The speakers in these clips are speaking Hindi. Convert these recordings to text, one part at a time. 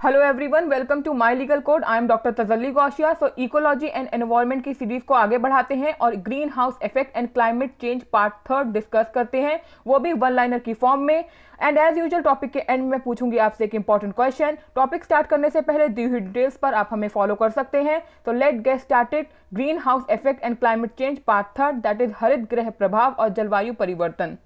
Hello everyone, welcome to my legal code. I am doctor Tajalli Gausia. So ecology and environment की सीरीज को आगे बढ़ाते हैं और greenhouse effect and climate change part 3 discuss करते हैं, वो भी वन लाइनर की फॉर्म में। एंड एज यूजुअल टॉपिक के एंड में पूछूंगी आपसे एक इंपॉर्टेंट क्वेश्चन। टॉपिक स्टार्ट करने से पहले दी हुई डिटेल्स पर आप हमें फॉलो कर सकते हैं। तो let get started. Green house effect and climate change part 3, that is हरित गृह प्रभाव और जलवायु परिवर्तन।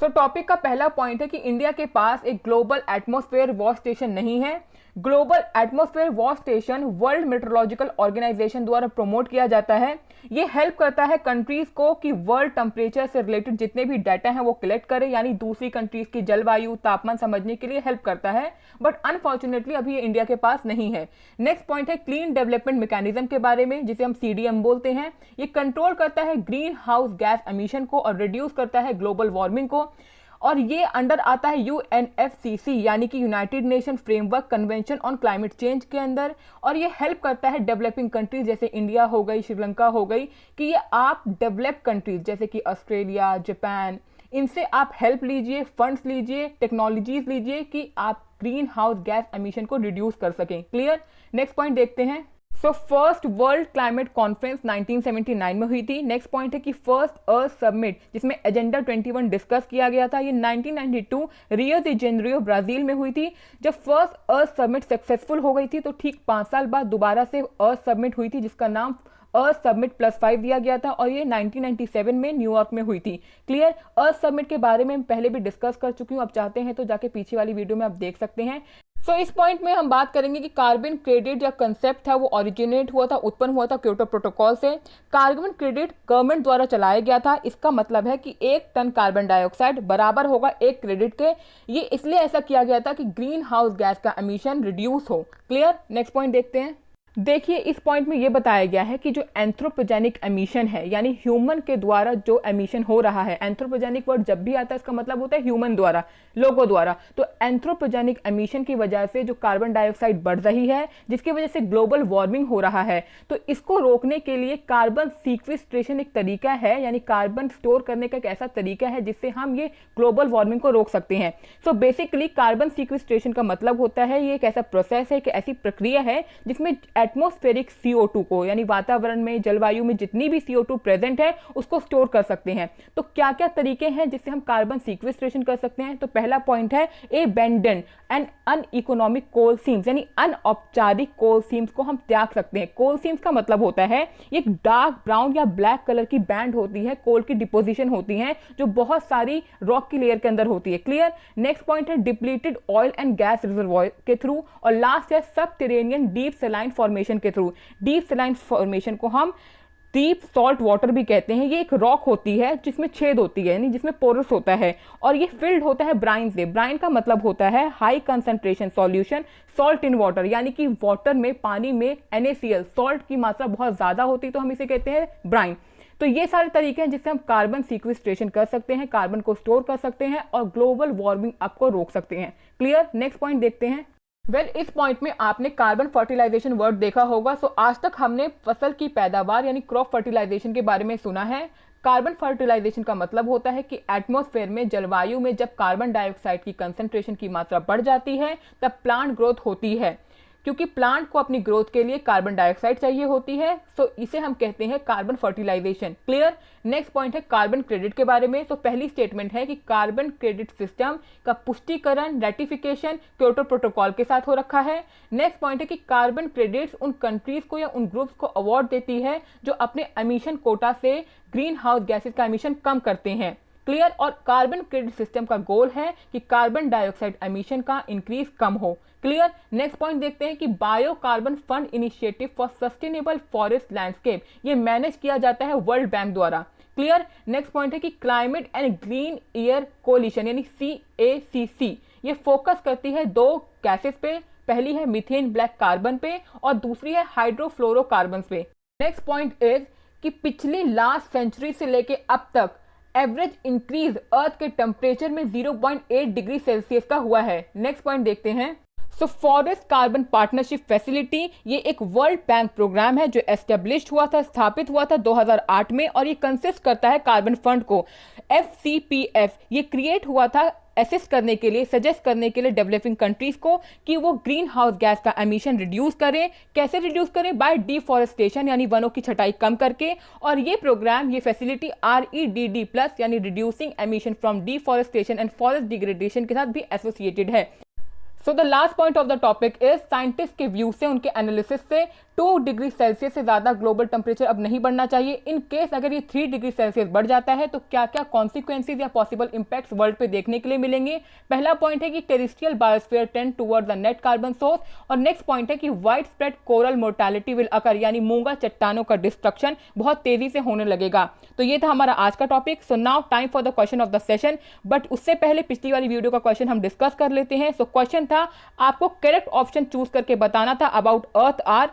तो टॉपिक का पहला पॉइंट है कि इंडिया के पास एक ग्लोबल एटमॉस्फेयर वॉच स्टेशन नहीं है। Global atmosphere watch station World Meteorological Organization द्वारा प्रमोट किया जाता है। ये हेल्प करता है कंट्रीज को कि वर्ल्ड टेम्परेचर से रिलेटेड जितने भी डाटा हैं वो कलेक्ट करें, यानी दूसरी कंट्रीज की जलवायु तापमान समझने के लिए हेल्प करता है। बट अनफॉर्चुनेटली अभी ये इंडिया के पास नहीं है। नेक्स्ट पॉइंट है क्लीन डेवलपमेंट मैकेनिज्म के बारे में, जिसे हम CDM बोलते हैं। ये कंट्रोल करता है ग्रीन हाउस गैस एमिशन को और रिड्यूस करता है ग्लोबल वार्मिंग को। और ये अंडर आता है UNFCCC यानी कि United nation framework convention on climate change के अंदर। और ये हेल्प करता है डेवलपिंग कंट्रीज जैसे इंडिया हो गई, श्रीलंका हो गई, कि ये आप डेवलप कंट्रीज जैसे कि ऑस्ट्रेलिया, जापान, इनसे आप हेल्प लीजिए, फंड्स लीजिए, टेक्नोलॉजीज लीजिए कि आप ग्रीन हाउस गैस एमिशन को रिड्यूस कर सकें। क्लियर। नेक्स्ट पॉइंट देखते हैं। So first world climate conference 1979 में हुई थी। नेक्स्ट पॉइंट है कि फर्स्ट अर्थ समिट जिसमें एजेंडा 21 डिस्कस किया गया था, ये 1992 रियो दी जेनेरियो ब्राजील में हुई थी। जब फर्स्ट अर्थ समिट सक्सेसफुल हो गई थी तो ठीक 5 साल बाद दोबारा से अर्थ समिट हुई थी, जिसका नाम अर्थ समिट +5 दिया गया था, और ये 1997 में न्यूयॉर्क में हुई थी। क्लियर। अर्थ समिट के बारे में पहले भी डिस्कस कर चुकी हूँ, आप चाहते हैं तो जाके पीछे वाली वीडियो में आप देख सकते हैं। सो इस पॉइंट में हम बात करेंगे कि कार्बन क्रेडिट या कंसेप्ट था वो ओरिजिनेट हुआ था, उत्पन्न हुआ था क्योटो प्रोटोकॉल से। कार्बन क्रेडिट गवर्नमेंट द्वारा चलाया गया था। इसका मतलब है कि 1 टन कार्बन डाइऑक्साइड बराबर होगा 1 क्रेडिट के। ये इसलिए ऐसा किया गया था कि ग्रीन हाउस गैस का एमिशन रिड्यूस हो। क्लियर। नेक्स्ट पॉइंट देखते हैं। देखिए इस पॉइंट में ये बताया गया है कि जो एंथ्रोपोजेनिक एमिशन है, यानी ह्यूमन के द्वारा जो एमिशन हो रहा है, एंथ्रोपोजेनिक वर्ड जब भी आता है इसका मतलब होता है ह्यूमन द्वारा, लोगों द्वारा। तो एंथ्रोपोजेनिक एमिशन की वजह से जो कार्बन डाइऑक्साइड बढ़ रही है, जिसकी वजह से ग्लोबल वार्मिंग हो रहा है, तो इसको रोकने के लिए कार्बन सीक्वेस्ट्रेशन एक तरीका है, यानी कार्बन स्टोर करने का एक ऐसा तरीका है जिससे हम ये ग्लोबल वार्मिंग को रोक सकते हैं। सो बेसिकली कार्बन सीक्वेस्ट्रेशन का मतलब होता है ये एक ऐसा प्रोसेस है, एक ऐसी प्रक्रिया है जिसमें एटमॉस्फेरिक CO2 को, यानी वातावरण में, जलवायु में जितनी भी CO2 प्रेजेंट है उसको स्टोर कर सकते हैं। तो क्या क्या तरीके हैं जिससे हम कार्बन सीक्वेस्ट्रेशन कर सकते हैं? तो पहला पॉइंट है एबेंडन एंड अनइकोनॉमिक कोल सीम्स, यानी अनौपचारिक कोल सीम्स को हम त्याग सकते हैं। कोल सीम्स का मतलब होता है एक डार्क ब्राउन या ब्लैक कलर की बैंड होती है, कोल की डिपोजिशन होती है जो बहुत सारी रॉक की लेयर के अंदर होती है। क्लियर। नेक्स्ट पॉइंट है depleted oil and gas reservoir के थ्रू। और लास्ट है सबटेरेनियन डीप सलाइन फॉर्मेशन के थ्रू। डीप सलाइन फॉर्मेशन को हम डीप सॉल्ट वाटर भी कहते हैं। ये एक रॉक होती है जिसमें छेद होती है, यानी जिसमें पोरस होता है, और ये फिल्ड होता है ब्राइन से। ब्राइन का मतलब होता है high concentration solution salt in water, यानी कि वाटर में, पानी में NaCl सॉल्ट की मात्रा बहुत ज्यादा होती है, तो हम इसे कहते हैं ब्राइन। तो ये सारे तरीके हैं जिससे हम कार्बन सीक्वेस्ट्रेशन कर सकते हैं, कार्बन को स्टोर कर सकते हैं और ग्लोबल वार्मिंग अप को रोक सकते हैं। क्लियर। नेक्स्ट पॉइंट देखते हैं। इस पॉइंट में आपने कार्बन फर्टिलाइजेशन वर्ड देखा होगा। सो आज तक हमने फसल की पैदावार यानी क्रॉप फर्टिलाइजेशन के बारे में सुना है। कार्बन फर्टिलाइजेशन का मतलब होता है कि एटमॉस्फेयर में, जलवायु में जब कार्बन डाइऑक्साइड की कंसंट्रेशन की मात्रा बढ़ जाती है तब प्लांट ग्रोथ होती है, क्योंकि प्लांट को अपनी ग्रोथ के लिए कार्बन डाइऑक्साइड चाहिए होती है। सो इसे हम कहते हैं carbon fertilization. Clear. Next point है कार्बन क्रेडिट के बारे में। तो पहली स्टेटमेंट है कि कार्बन क्रेडिट सिस्टम का पुष्टिकरण, रेटिफिकेशन क्योटो प्रोटोकॉल के साथ हो रखा है। नेक्स्ट पॉइंट है कि कार्बन क्रेडिट्स उन कंट्रीज को या उन ग्रुप्स को अवार्ड देती है जो अपने एमिशन कोटा से ग्रीन हाउस गैसेज का एमिशन कम करते हैं। क्लियर। और कार्बन क्रेडिट सिस्टम का गोल है कि कार्बन डाइऑक्साइड एमिशन का इंक्रीज कम हो। क्लियर। नेक्स्ट पॉइंट देखते हैं कि bio carbon fund initiative for sustainable forest landscape, ये मैनेज किया जाता है वर्ल्ड बैंक द्वारा। क्लियर। नेक्स्ट पॉइंट है कि climate and green air coalition यानी CACC, ये फोकस करती है 2 गैसेस पे। पहली है मीथेन ब्लैक कार्बन पे और दूसरी है हाइड्रोफ्लोरोकार्बन पे। नेक्स्ट पॉइंट इज कि पिछली लास्ट सेंचुरी से लेके अब तक एवरेज इंक्रीज अर्थ के टेम्परेचर में 0.8 डिग्री सेल्सियस का हुआ है। नेक्स्ट पॉइंट देखते हैं। So forest carbon partnership facility ये एक वर्ल्ड बैंक प्रोग्राम है जो एस्टेब्लिश्ड हुआ था, स्थापित हुआ था 2008 में, और ये कंसिस्ट करता है कार्बन फंड को। FCPF ये क्रिएट हुआ था असिस्ट करने के लिए, सजेस्ट करने के लिए डेवलपिंग कंट्रीज को कि वो ग्रीन हाउस गैस का एमिशन रिड्यूस करें। कैसे रिड्यूस करें? बाय डिफॉरेस्टेशन, यानी वनों की छटाई कम करके। और ये प्रोग्राम, ये फैसिलिटी REDD+ यानी reducing emission from deforestation and forest degradation के साथ भी एसोसिएटेड है। So the last point of the topic is scientist के व्यू से, उनके एनालिसिस से 2 डिग्री सेल्सियस से ज़्यादा ग्लोबल टेम्परेचर अब नहीं बढ़ना चाहिए। इन केस अगर ये 3 डिग्री सेल्सियस बढ़ जाता है तो क्या क्या कॉन्सिक्वेंसेज या पॉसिबल इंपैक्ट्स वर्ल्ड पे देखने के लिए मिलेंगे। पहला पॉइंट है कि terrestrial biosphere tend toward the net carbon source, और नेक्स्ट पॉइंट है कि wide spread coral mortality will occur, यानी मूंगा चट्टानों का डिस्ट्रक्शन बहुत तेजी से होने लगेगा। तो ये था हमारा आज का topic. So now time for the question of the session, but उससे पहले पिछली वाली वीडियो का क्वेश्चन हम डिस्कस कर लेते हैं। सो क्वेश्चन था, आपको करेक्ट ऑप्शन चूज करके बताना था about earth are.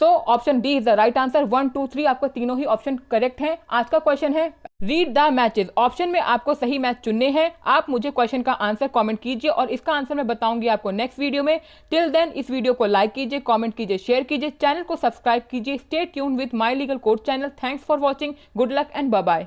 So option D is the right answer. 1, 2, 3 आपको तीनों ही ऑप्शन करेक्ट हैं। आज का क्वेश्चन है रीड द मैचेस। ऑप्शन में आपको सही मैच चुनने हैं। आप मुझे क्वेश्चन का आंसर कमेंट कीजिए और इसका आंसर मैं बताऊंगी आपको नेक्स्ट वीडियो में। टिल देन इस वीडियो को लाइक कीजिए, कमेंट कीजिए, शेयर कीजिए, चैनल को सब्सक्राइब कीजिए। Stay tuned with my legal code channel. Thanks for watching, good luck and bye bye.